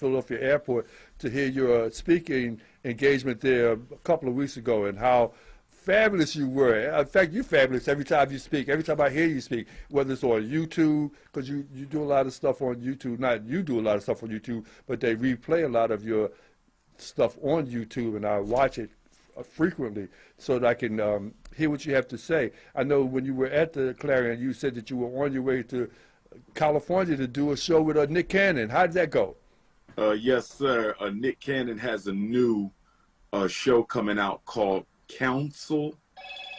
Philadelphia Airport to hear your speaking engagement there a couple of weeks ago, and how fabulous you were. In fact, you're fabulous every time you speak. Every time I hear you speak, whether it's on YouTube, because you do a lot of stuff on YouTube. Not you do a lot of stuff on YouTube, but they replay a lot of your stuff on YouTube, and I watch it frequently so that I can hear what you have to say. I know when you were at the Clarion, you said that you were on your way to California to do a show with Nick Cannon. How did that go? Yes, sir. Nick Cannon has a new show coming out called Council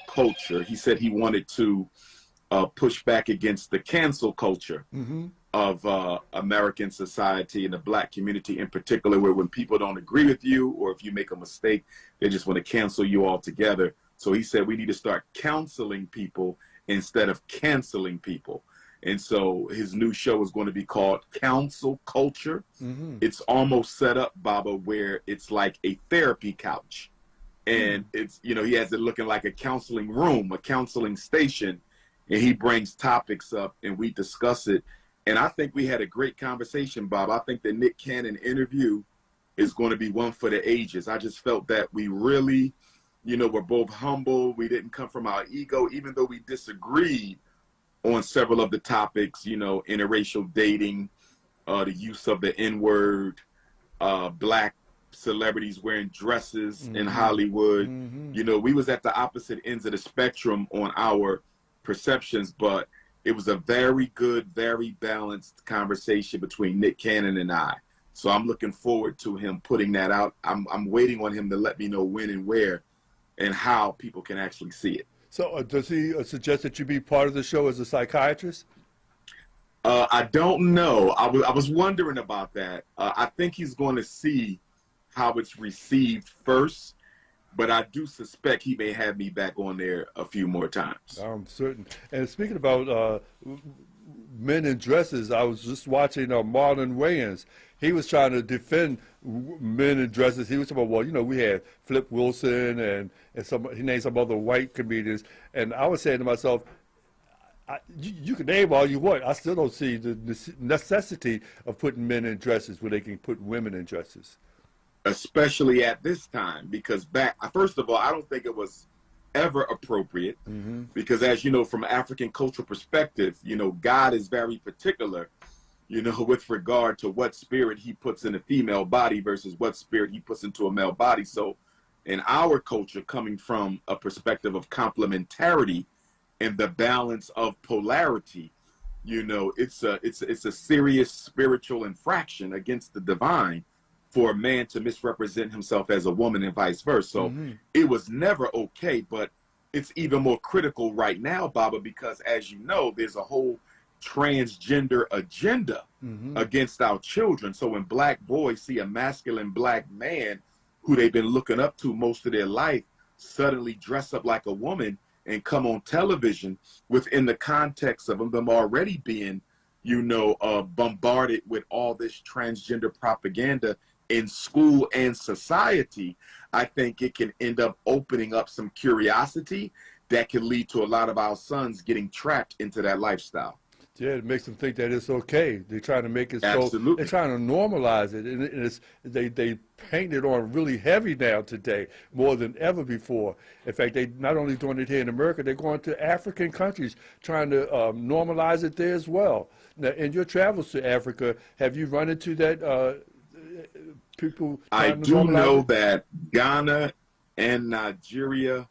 Culture. He said he wanted to push back against the cancel culture of American society and the black community in particular, where when people don't agree with you or if you make a mistake, they just want to cancel you altogether. So he said we need to start counseling people instead of canceling people. And so his new show is going to be called Council Culture. It's almost set up, Baba, where it's like a therapy couch. And it's, you know, he has it looking like a counseling room, a counseling station. And he brings topics up and we discuss it. And I think we had a great conversation, Bob. I think the Nick Cannon interview is going to be one for the ages. I just felt that we really, you know, were both humble. We didn't come from our ego, even though we disagreed on several of the topics, you know, interracial dating, the use of the N-word, black celebrities wearing dresses in Hollywood. You know, we was at the opposite ends of the spectrum on our perceptions, but it was a very good, very balanced conversation between Nick Cannon and I. So I'm looking forward to him putting that out. I'm waiting on him to let me know when and where and how people can actually see it. So does he suggest that you be part of the show as a psychiatrist? I don't know. I was wondering about that. I think he's going to see how it's received first, but I do suspect he may have me back on there a few more times. I'm certain. And speaking about men in dresses, I was just watching Marlon Wayans. He was trying to defend men in dresses. He was talking about, well, you know, we had Flip Wilson and he named some other white comedians. And I was saying to myself, you can name all you want. I still don't see the necessity of putting men in dresses where they can put women in dresses. Especially at this time, because first of all, I don't think it was ever appropriate because, as you know, from an African cultural perspective, you know, God is very particular, you know, with regard to what spirit he puts in a female body versus what spirit he puts into a male body. So in our culture, coming from a perspective of complementarity and the balance of polarity, you know, it's a serious spiritual infraction against the divine for a man to misrepresent himself as a woman and vice versa. So it was never okay, but it's even more critical right now, Baba, because as you know, there's a whole transgender agenda against our children. So when black boys see a masculine black man who they've been looking up to most of their life suddenly dress up like a woman and come on television within the context of them already being, you know, bombarded with all this transgender propaganda in school and society, I think it can end up opening up some curiosity that can lead to a lot of our sons getting trapped into that lifestyle. Yeah, it makes them think that it's okay. They're trying to make it Absolutely. so, they're trying to normalize it. And they paint it on really heavy now today, more than ever before. In fact, they not only doing it here in America, they're going to African countries, trying to normalize it there as well. Now, in your travels to Africa, have you run into that people? I do know that Ghana and Nigeria,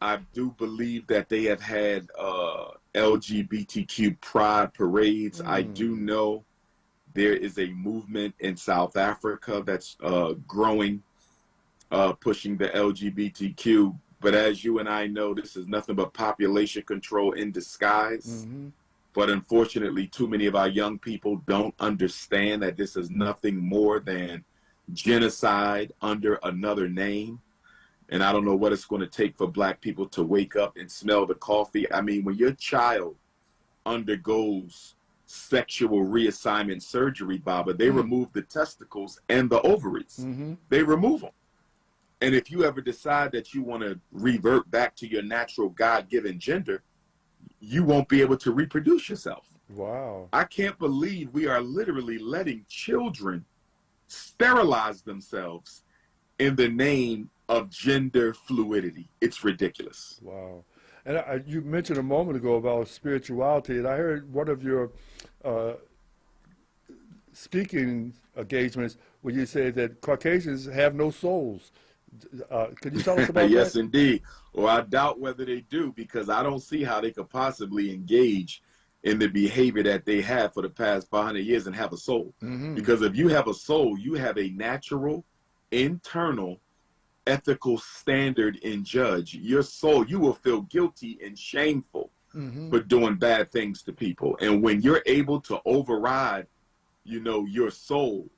I do believe that they have had LGBTQ pride parades. I do know there is a movement in South Africa that's growing, pushing the LGBTQ. But as you and I know, this is nothing but population control in disguise. But unfortunately, too many of our young people don't understand that this is nothing more than genocide under another name. And I don't know what it's going to take for black people to wake up and smell the coffee. I mean, when your child undergoes sexual reassignment surgery, Baba, they remove the testicles and the ovaries. They remove them. And if you ever decide that you want to revert back to your natural God-given gender, you won't be able to reproduce yourself. Wow. I can't believe we are literally letting children sterilize themselves in the name of gender fluidity. It's ridiculous. Wow. And you mentioned a moment ago about spirituality, and I heard one of your uh, speaking engagements where you said that Caucasians have no souls. Could you tell us about Yes, that? indeed. Or I doubt whether they do, because I don't see how they could possibly engage in the behavior that they have for the past 500 years and have a soul. Mm-hmm. Because if you have a soul, you have a natural, internal, ethical standard and judge. Your soul, you will feel guilty and shameful Mm-hmm. for doing bad things to people. And when you're able to override, your soul,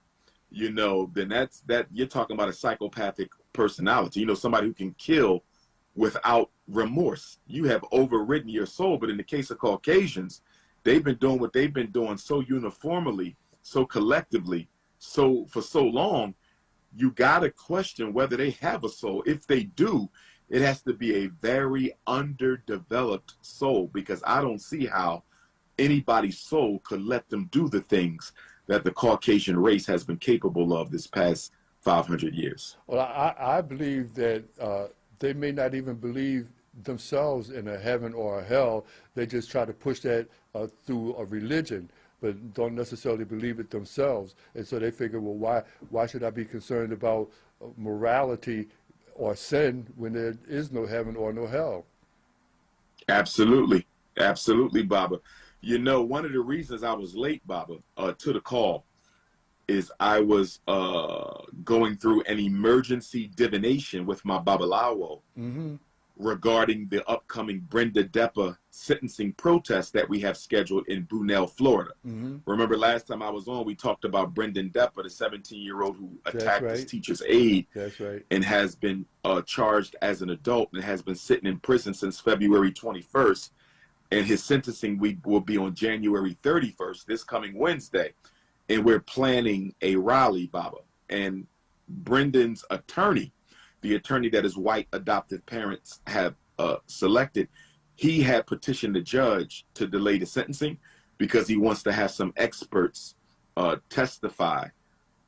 then that you're talking about a psychopathic personality, somebody who can kill without remorse. You have overridden your soul. But in the case of Caucasians, they've been doing what they've been doing so uniformly, so collectively, so for so long. You got to question whether they have a soul. If they do, it has to be a very underdeveloped soul, because I don't see how anybody's soul could let them do the things that the Caucasian race has been capable of this past 500 years. Well, I believe that they may not even believe themselves in a heaven or a hell. They just try to push that through a religion, but don't necessarily believe it themselves. And so they figure, well, why should I be concerned about morality or sin when there is no heaven or no hell? Absolutely. Absolutely, Baba. One of the reasons I was late, Baba, to the call is I was going through an emergency divination with my Babalawo Mm-hmm. regarding the upcoming Brenda Deppa sentencing protest that we have scheduled in Bunel, Florida. Mm-hmm. Remember last time I was on, we talked about Brendan Deppa, the 17-year-old who attacked his right. teacher's aide. That's right. And has been charged as an adult and has been sitting in prison since February 21st. And his sentencing week will be on January 31st, this coming Wednesday. And we're planning a rally, Baba. And Brendan's attorney, the attorney that his white adoptive parents have selected, he had petitioned the judge to delay the sentencing because he wants to have some experts testify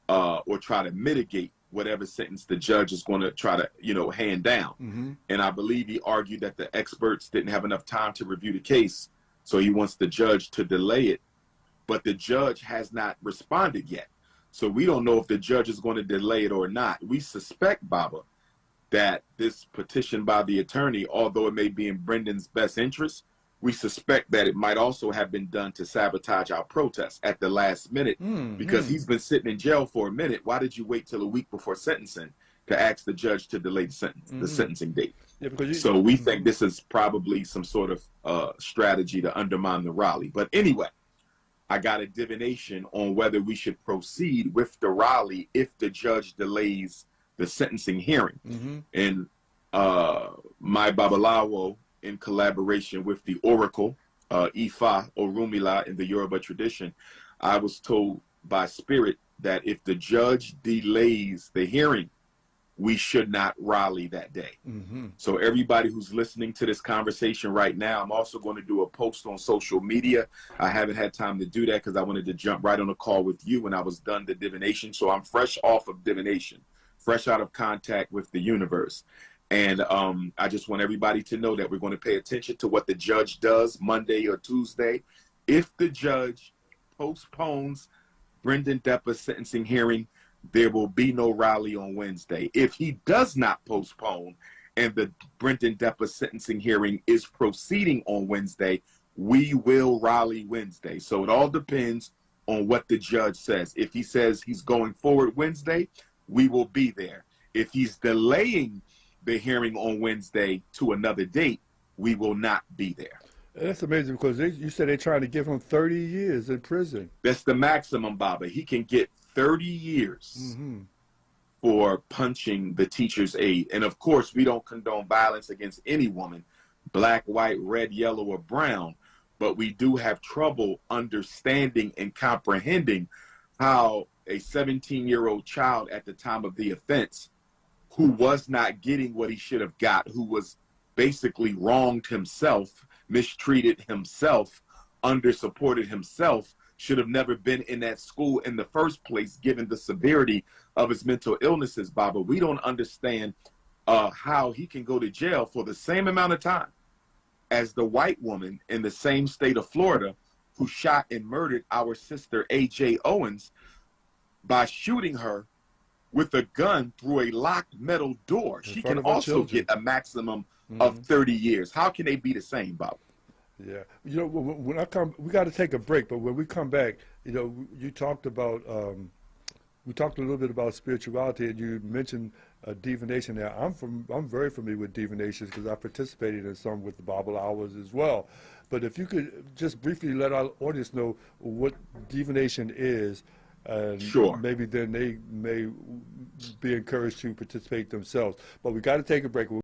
or try to mitigate whatever sentence the judge is going to try to, hand down. Mm-hmm. And I believe he argued that the experts didn't have enough time to review the case, so he wants the judge to delay it. But the judge has not responded yet. So we don't know if the judge is going to delay it or not. We suspect, Baba, that this petition by the attorney, although it may be in Brendan's best interest, we suspect that it might also have been done to sabotage our protest at the last minute, because he's been sitting in jail for a minute. Why did you wait till a week before sentencing to ask the judge to delay the sentence, the sentencing date? Yeah, because So we think this is probably some sort of strategy to undermine the rally. But anyway, I got a divination on whether we should proceed with the rally if the judge delays the sentencing hearing. Mm-hmm. And my Babalawo, in collaboration with the Oracle, Ifa Orumila in the Yoruba tradition, I was told by Spirit that if the judge delays the hearing, we should not rally that day. Mm-hmm. So everybody who's listening to this conversation right now, I'm also going to do a post on social media. I haven't had time to do that because I wanted to jump right on a call with you when I was done the divination. So I'm fresh off of divination, fresh out of contact with the universe. And I just want everybody to know that we're going to pay attention to what the judge does Monday or Tuesday. If the judge postpones Brendan Deppa's sentencing hearing, there will be no rally on Wednesday. If he does not postpone and the Brendan Deppa sentencing hearing is proceeding on Wednesday, we will rally Wednesday. So it all depends on what the judge says. If he says he's going forward Wednesday, we will be there. If he's delaying the hearing on Wednesday to another date, we will not be there. That's amazing because you said they're trying to give him 30 years in prison. That's the maximum, Baba. He can get 30 years for punching the teacher's aide. And of course, we don't condone violence against any woman, black, white, red, yellow, or brown. But we do have trouble understanding and comprehending how a 17-year-old child at the time of the offense, who was not getting what he should have got, who was basically wronged himself, mistreated himself, under-supported himself should have never been in that school in the first place, given the severity of his mental illnesses, Baba. We don't understand how he can go to jail for the same amount of time as the white woman in the same state of Florida who shot and murdered our sister A.J. Owens by shooting her with a gun through a locked metal door. She can also get a maximum of 30 years. How can they be the same, Bob? Yeah. You know, when I come, we got to take a break, but when we come back, you know, you talked about, we talked a little bit about spirituality, and you mentioned divination there. I'm very familiar with divinations because I participated in some with the Bible Hours as well. But if you could just briefly let our audience know what divination is, and sure, maybe then they may be encouraged to participate themselves. But we got to take a break.